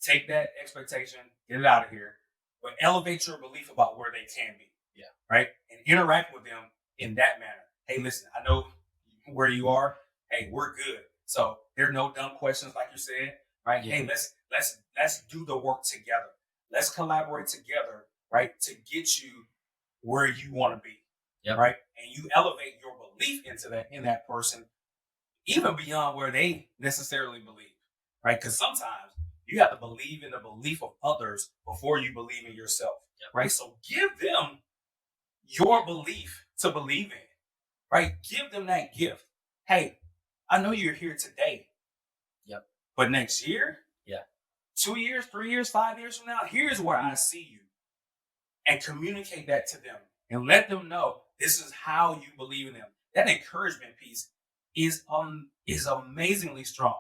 take that expectation, get it out of here, but elevate your belief about where they can be. Yeah. Right? And interact with them in that manner. Hey, listen, I know where you are. Hey, we're good. So there are no dumb questions like you said. Right? Yeah. Hey, let's do the work together. Let's collaborate together, right? To get you where you want to be. Yeah. Right? And you elevate your belief in that person, even beyond where they necessarily believe. Right? Because sometimes you have to believe in the belief of others before you believe in yourself. Yep. Right? So give them your belief to believe in. Right? Give them that gift. Hey, I know you're here today. Yep. But next year, 2 years, 3 years, 5 years from now, here's where I see you. And communicate that to them. And let them know this is how you believe in them. That encouragement piece is amazingly strong.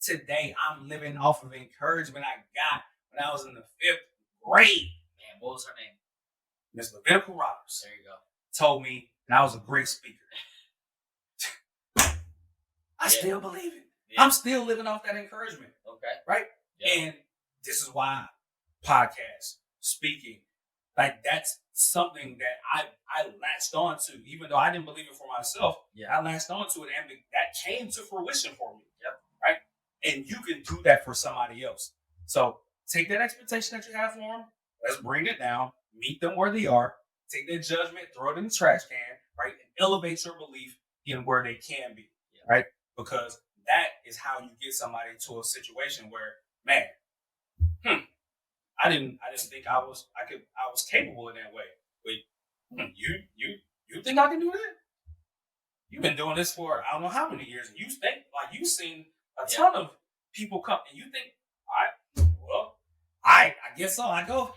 Today, I'm living off of encouragement I got when I was in the 5th grade. Man, what was her name? Miss Levitical Roberts. There you go. Told me that I was a great speaker. I still believe it. Yeah. I'm still living off that encouragement. Okay. Right? Yeah. And this is why podcast, speaking, like that's something that I latched on to, even though I didn't believe it for myself. Yeah. I latched on to it and that came to fruition for me. Yep. Right? And you can do that for somebody else. So take that expectation that you have for them. Let's bring it down. Meet them where they are. Take their judgment, throw it in the trash can, right? And elevate your belief in where they can be, right? Because that is how you get somebody to a situation where, man, I didn't think I was capable in that way. But you think I can do that? You've been doing this for I don't know how many years, and you think like you've seen a ton of people come, and you think, I guess so. I go,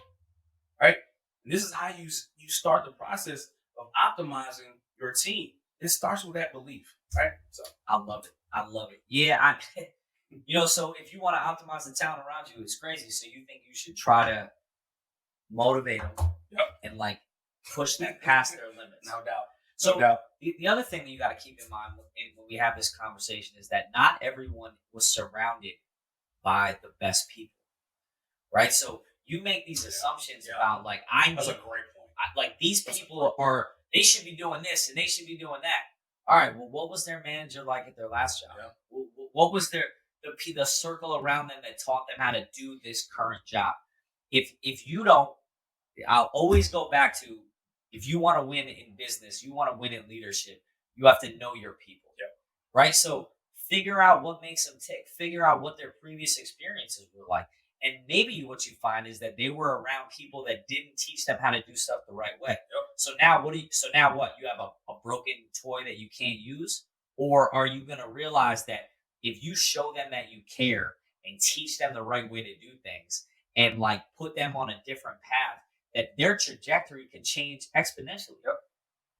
right? And this is how you start the process of optimizing your team. It starts with that belief, right? So I love it. Yeah, so if you want to optimize the talent around you, it's crazy. So you think you should try to motivate them and like push them past their limits. No doubt. So the other thing that you got to keep in mind when we have this conversation is that not everyone was surrounded by the best people, right? So you make these assumptions about like that's a great point. Like these people they should be doing this and they should be doing that. All right. Well, what was their manager like at their last job? Yeah. What was the circle around them that taught them how to do this current job? If you don't, I'll always go back to, if you want to win in business, you want to win in leadership, you have to know your people. Yep. Right? So figure out what makes them tick. Figure out what their previous experiences were like. And maybe what you find is that they were around people that didn't teach them how to do stuff the right way. Yep. So now what? You have a broken toy that you can't use? Or are you going to realize that if you show them that you care and teach them the right way to do things and like put them on a different path, that their trajectory can change exponentially? Yep.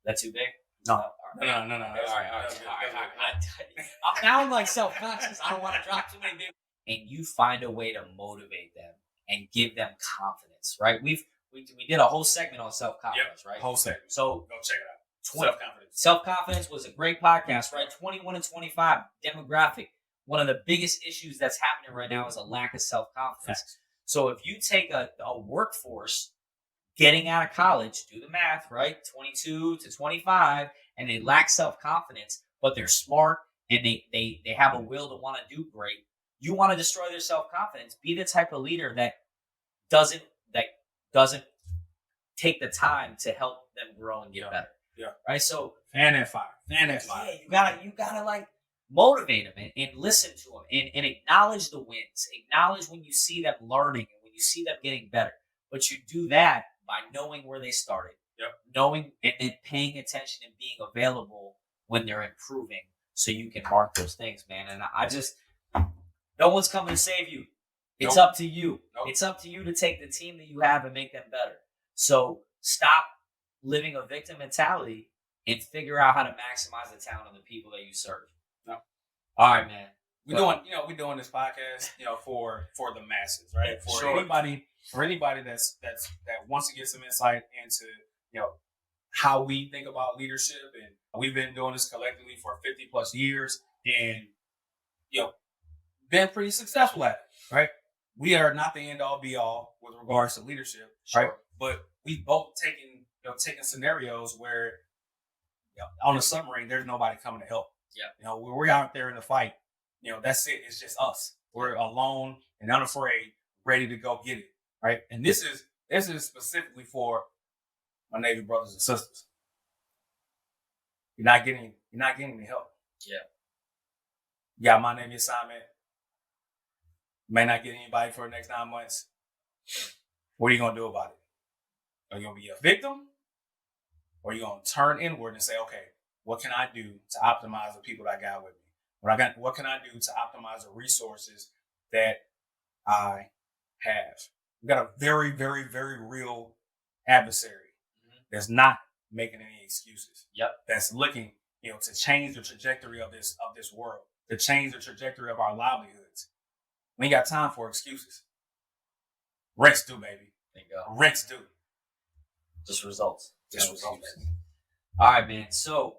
That's too big? No. All right. No. All right. Now I'm like self-conscious. I don't want to drop too many big. And you find a way to motivate them and give them confidence, right? We did a whole segment on self-confidence, right? Whole segment. So go check it out. Self-confidence was a great podcast, right? 21 and 25 demographic. One of the biggest issues that's happening right now is a lack of self-confidence. Facts. So if you take a workforce getting out of college, do the math, right? 22 to 25, and they lack self-confidence, but they're smart and they have a will to want to do great. you want to destroy their self-confidence. Be the type of leader that doesn't take the time to help them grow and get better. Yeah. Right. So fan that fire. yeah, you gotta like motivate them and listen to them and acknowledge the wins. Acknowledge when you see them learning and when you see them getting better. But you do that by knowing where they started, knowing and paying attention and being available when they're improving, so you can mark those things, man. And no one's coming to save you. It's up to you. It's up to you to take the team that you have and make them better. So stop living a victim mentality and figure out how to maximize the talent of the people that you serve. All right, man. We're doing this podcast, for the masses, right? For anybody that wants to get some insight into, how we think about leadership. And we've been doing this collectively for 50 plus years and, been pretty successful at it, right? We are not the end all be all with regards to leadership, right? But we both taking scenarios where, on a submarine, there's nobody coming to help. Yeah. We're out there in the fight. That's it. It's just us. We're alone and unafraid, ready to go get it. Right. And this is specifically for my Navy brothers and sisters. You're not getting the help. Yeah. You got my Navy assignment. May not get anybody for the next 9 months. What are you gonna do about it? Are you gonna be a victim? Or are you gonna turn inward and say, okay, what can I do to optimize the people that I got with me? What can I do to optimize the resources that I have? We've got a very, very, very real adversary that's not making any excuses. That's looking, to change the trajectory of this world, to change the trajectory of our livelihoods. We ain't got time for excuses. Rex do, baby. There you go. Rex do. Just results. Results. All right, man. So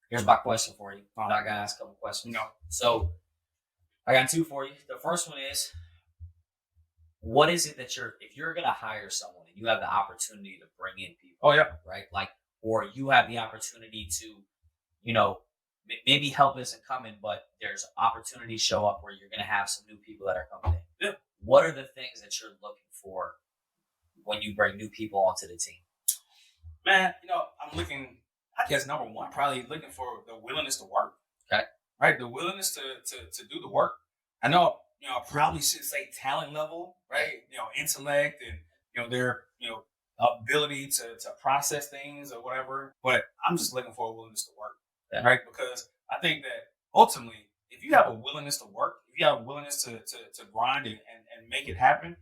here's my question for you. I'm not gonna ask a couple questions. No. So I got two for you. The first one is, what is it that if you're gonna hire someone and you have the opportunity to bring in people? Oh yeah. Right. Like, or you have the opportunity to, maybe help isn't coming, but there's opportunities show up where you're gonna have some new people that are coming in. Yeah. What are the things that you're looking for when you bring new people onto the team? Man, I'm looking, I guess number one, probably looking for the willingness to work. Okay. Right? The willingness to do the work. I know, I probably should say talent level, right? Intellect and, their, ability to process things or whatever. But I'm just looking for a willingness to work. Yeah. Right? Because I think that ultimately, if you have a willingness to work, if you have a willingness to grind and make it happen,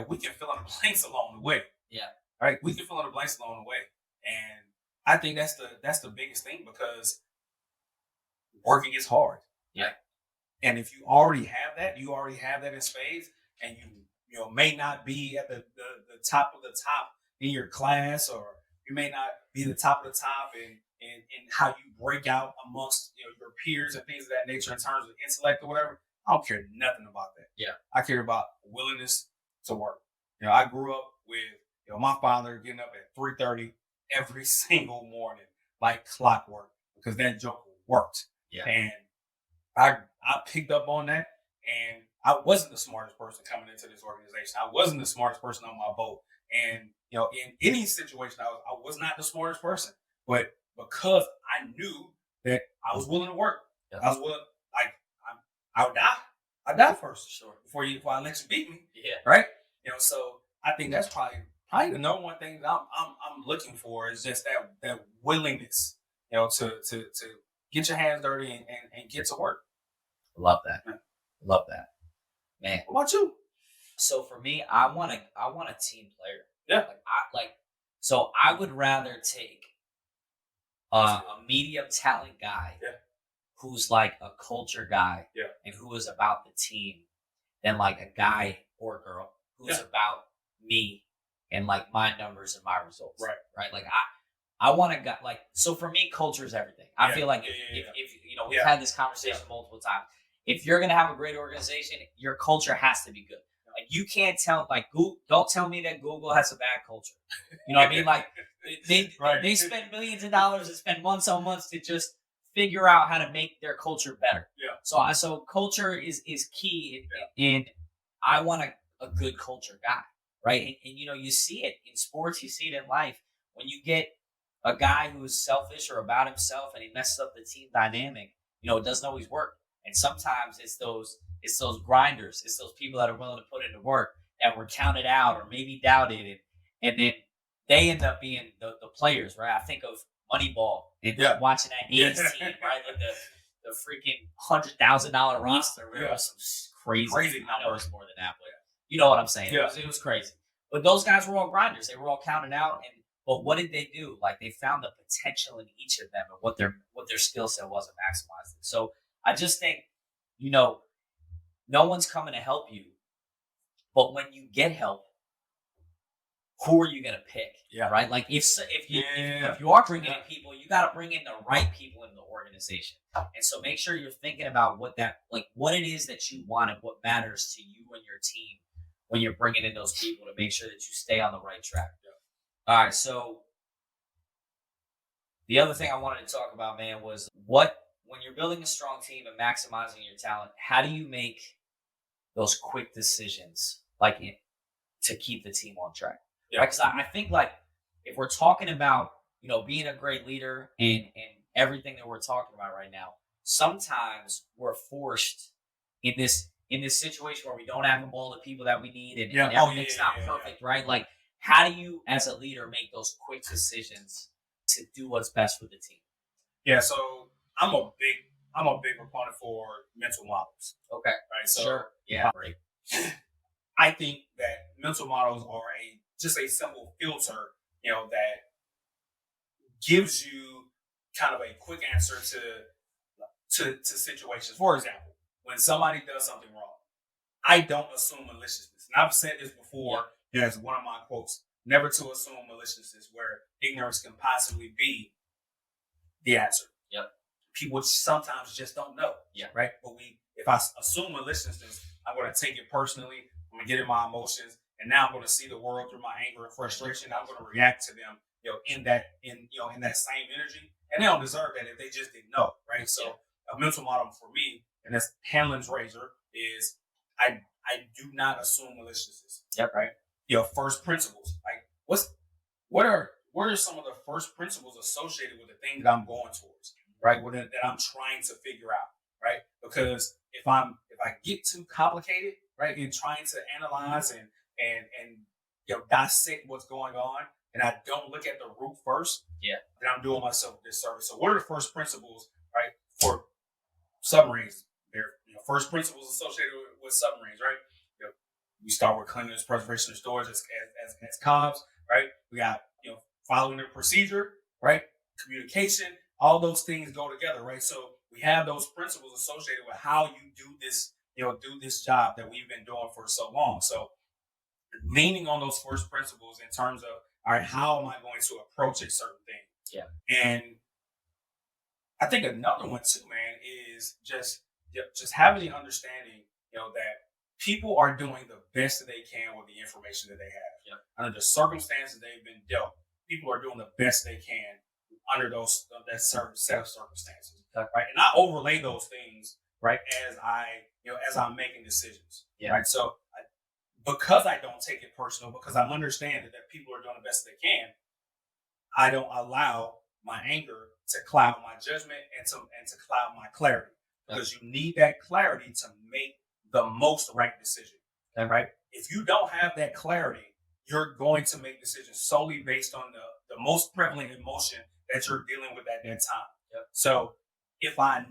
we can fill in the blanks along the way. Yeah. Right? We can fill in the blanks along the way. And I think that's the biggest thing, because working is hard. Yeah. And if you already have that in spades, and you may not be at the top of the top in your class, or you may not be the top of the top in how you break out amongst your peers and things of that nature in terms of intellect or whatever. I don't care nothing about that. Yeah. I care about willingness to work. I grew up with my father getting up at 3:30 every single morning like clockwork, because that joke worked. Yeah. And I picked up on that, and I wasn't the smartest person coming into this organization. I wasn't the smartest person on my boat. And, in any situation, I was not the smartest person. But because I knew that I was willing to work, I was willing, I would die. I'd die first. Sure. Before I let you beat me. Yeah. Right? So I think that's probably the number one thing that I'm looking for, is just that willingness, to get your hands dirty and get to work. Love that. Love that. Man. What about you? So for me, I want a team player. Yeah. So I would rather take a medium talent guy who's like a culture guy and who is about the team than like a guy or girl who's about me and like my numbers and my results. Right. Right. Like I want a guy, like, so for me, culture is everything. I feel like if we've had this conversation multiple times. If you're going to have a great organization, your culture has to be good. Like, you can't tell, like, don't tell me that Google has a bad culture. You know what I mean? Like, they spend millions of dollars and spend months on months to just figure out how to make their culture better. Yeah. So culture is key, and I want a good culture guy, right? And you see it in sports, you see it in life. When you get a guy who's selfish or about himself and he messes up the team dynamic, it doesn't always work. And sometimes it's those grinders, it's those people that are willing to put in the work that were counted out or maybe doubted, and then they end up being the players, right? I think of Moneyball and watching that A's team, right? Like the freaking $100,000 roster where it was some crazy. I know it's more than that, but you know what I'm saying. Yeah. It was crazy. But those guys were all grinders. They were all counted out. But what did they do? Like, they found the potential in each of them and what their skill set was and maximized it. So I just think, no one's coming to help you. But when you get help, who are you going to pick? Yeah. Right? Like, if you are bringing in people, you got to bring in the right people in the organization. And so make sure you're thinking about what it is that you want and what matters to you and your team when you're bringing in those people to make sure that you stay on the right track. Yeah. All right. So the other thing I wanted to talk about, man, was when you're building a strong team and maximizing your talent, how do you make those quick decisions, to keep the team on track? Yeah. Right? Because I think, if we're talking about, being a great leader and everything that we're talking about right now, sometimes we're forced in this situation where we don't have all the people that we need and everything's not perfect, right? Like, how do you, as a leader, make those quick decisions to do what's best for the team? Yeah, so I'm a big proponent for mental models. Okay. Right. So sure. Yeah. Great. I think that mental models are just a simple filter, that gives you kind of a quick answer to situations. For example, when somebody does something wrong, I don't assume maliciousness. And I've said this before, as one of my quotes, never to assume maliciousness where ignorance can possibly be the answer. Yep. People sometimes just don't know. Yeah. Right. But if I assume maliciousness, I'm going to take it personally. I'm going to get in my emotions, and now I'm going to see the world through my anger and frustration. I'm going to react to them, in that same energy, and they don't deserve that if they just didn't know, right? So a mental model for me, and that's Hanlon's razor, is I do not assume maliciousness. Yep. Right. First principles. Like, what are some of the first principles associated with the thing that I'm going towards, right? That I'm trying to figure out, right? Because if I get too complicated, right, in trying to analyze and dissect what's going on, and I don't look at the root first, then I'm doing myself a disservice. So what are the first principles, right, for submarines? They're first principles associated with submarines, right? We start with cleanliness, preservation, and storage as COBs, right? We got following the procedure, right? Communication, all those things go together, right? So we have those principles associated with how you do this job that we've been doing for so long. So leaning on those first principles in terms of, all right, how am I going to approach a certain thing? Yeah. And I think another one too, man, is just having the understanding, that people are doing the best that they can with the information that they have. Yeah. Under the circumstances they've been dealt, people are doing the best they can under that certain set of circumstances, right? And I overlay those things, right, as I'm making decisions, right? So because I don't take it personal, because I understand that people are doing the best they can, I don't allow my anger to cloud my judgment and to cloud my clarity, because you need that clarity to make the most right decision, right? If you don't have that clarity, you're going to make decisions solely based on the most prevalent emotion that you're dealing with at that time. Yep. So if I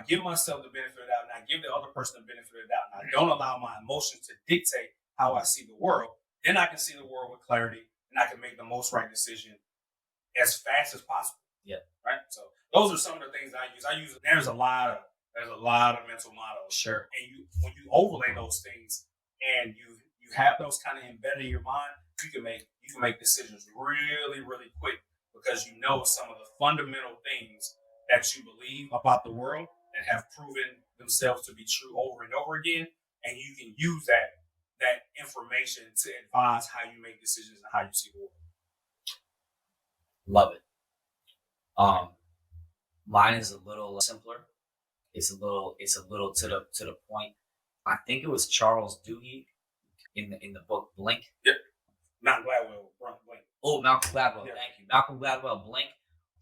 give myself the benefit of the doubt and I give the other person the benefit of the doubt and I don't allow my emotions to dictate how I see the world, then I can see the world with clarity and I can make the most right decision as fast as possible. Yeah. Right. So those are some of the things I use. There's a lot of mental models. Sure. And when you overlay those things and you have those kind of embedded in your mind, you can make decisions really, really quick, because you know some of the fundamental things that you believe about the world that have proven themselves to be true over and over again, and you can use that information to advise how you make decisions and how you see the world. Love it. Mine is a little simpler. It's a little to the point. I think it was Charles Duhigg in the book Blink. Yep. Not Gladwell. Blink. Oh, Malcolm Gladwell. Yeah. Thank you, Malcolm Gladwell. Blink.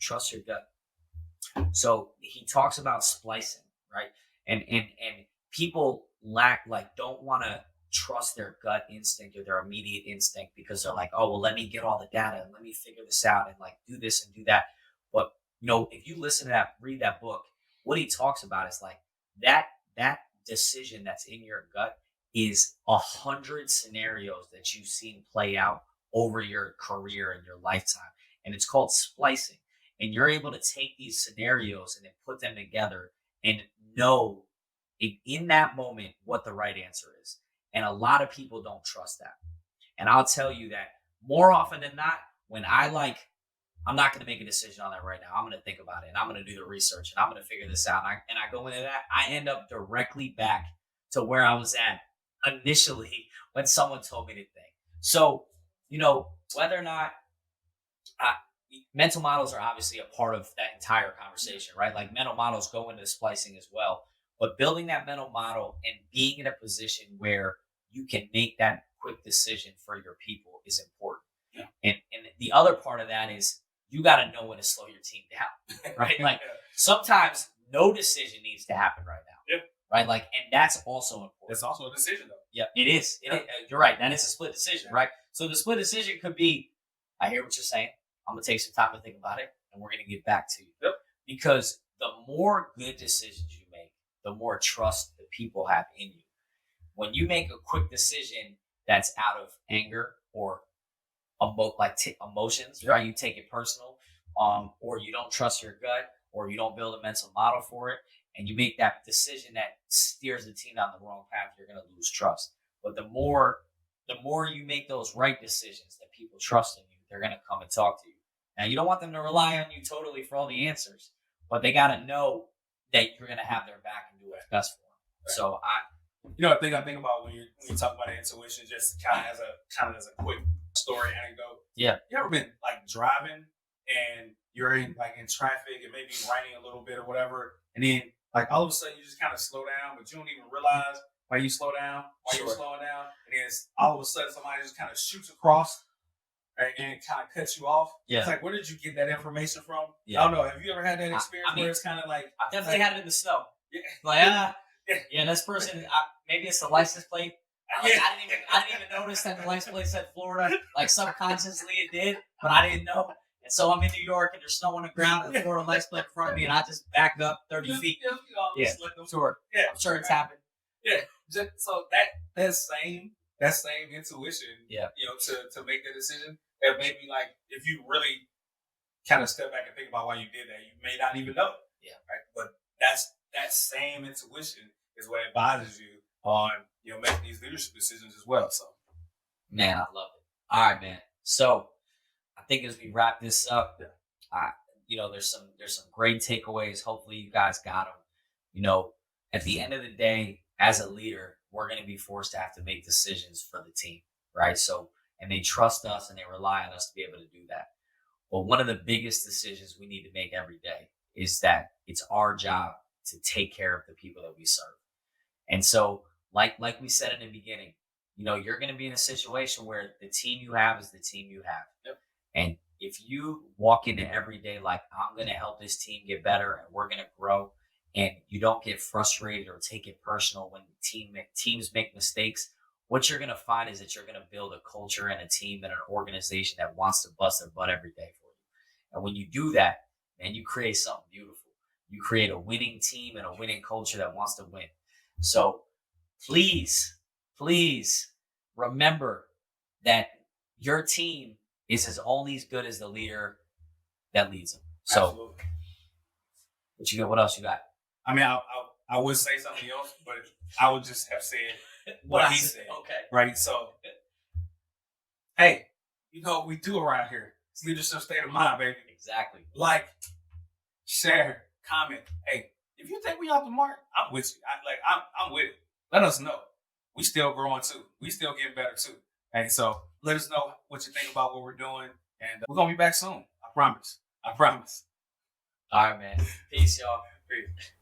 Trust your gut. So he talks about splicing, right? And people don't want to trust their gut instinct or their immediate instinct because they're like, oh well, let me get all the data and let me figure this out and like do this and do that. But if you listen to that, read that book, what he talks about is like that decision that's in your gut is 100 scenarios that you've seen play out over your career and your lifetime, and it's called splicing. And you're able to take these scenarios and then put them together and know in that moment what the right answer is. And a lot of people don't trust that. And I'll tell you that more often than not, when I'm not going to make a decision on that right now. I'm going to think about it and I'm going to do the research and I'm going to figure this out. And I go into that, I end up directly back to where I was at initially when someone told me to think. So, whether or not mental models are obviously a part of that entire conversation, right? Like mental models go into splicing as well. But building that mental model and being in a position where you can make that quick decision for your people is important. Yeah. And the other part of that is you got to know when to slow your team down, right? Like sometimes no decision needs to happen right now. Yeah. Right. Like, and that's also important. That's also a decision, though. Yeah, it is. You're right. That is a split decision, right? So the split decision could be, I hear what you're saying. I'm going to take some time to think about it, and we're going to get back to you. Yep. Because the more good decisions you make, the more trust the people have in you. When you make a quick decision that's out of anger or emotions, Yep. right? You take it personal, or you don't trust your gut, or you don't build a mental model for it, and you make that decision that steers the team down the wrong path, you're going to lose trust. But the more you make those right decisions that people trust in you, they're going to come and talk to you. Now, you don't want them to rely on you totally for all the answers, but they got to know that you're going to have their back and do what's best for them. Right. So the thing I think about when you talk about intuition, just kind of as a quick story anecdote. Yeah. You ever been like driving and you're in traffic and maybe raining a little bit or whatever, and then like all of a sudden you just kind of slow down, but you don't even realize why you slow down, why you're slowing down, and then all of a sudden somebody just kind of shoots across. Right, and it kind of cuts you off. Yeah. It's like, where did you get that information from? Yeah. I don't know. Have you ever had that experience where it's kind of like... I've definitely had it in the snow. Yeah. Like, this person, maybe it's the license plate. I didn't even notice that the license plate said Florida. Like, subconsciously it did, but I didn't know. And so I'm in New York and there's snow on the ground and the Florida license plate in front of me and I just backed up 30 feet. Yeah. Sure. Yeah. I'm sure it's happened. Yeah. So that same intuition, to make the decision, that maybe like if you really kind of step back and think about why you did that, you may not even know. Yeah. Right. But that same intuition is what advises you on making these leadership decisions as well. So, man, I love it. All right, man. So I think as we wrap this up, there's some great takeaways. Hopefully you guys got them. At the end of the day, as a leader, we're going to be forced to have to make decisions for the team, right? So, and they trust us and they rely on us to be able to do that. But one of the biggest decisions we need to make every day is that it's our job to take care of the people that we serve. And so, like we said in the beginning, you're going to be in a situation where the team you have is the team you have. Yep. And if you walk into every day like, I'm going to help this team get better and we're going to grow, and you don't get frustrated or take it personal when teams make mistakes, what you're going to find is that you're going to build a culture and a team and an organization that wants to bust their butt every day for you. And when you do that, man, you create something beautiful. You create a winning team and a winning culture that wants to win. So please remember that your team is as only as good as the leader that leads them. So absolutely. What else you got? I mean, I would say something else, but I would just have said what he said. Okay. Right. So, hey, what we do around here. It's leadership state of mind, baby. Exactly. Like, share, comment. Hey, if you think we off the mark, I'm with you. I'm with it. Let us know. We still growing too. We still getting better too. Hey, so let us know what you think about what we're doing, and we're gonna be back soon. I promise. All right, man. Peace, y'all. Peace.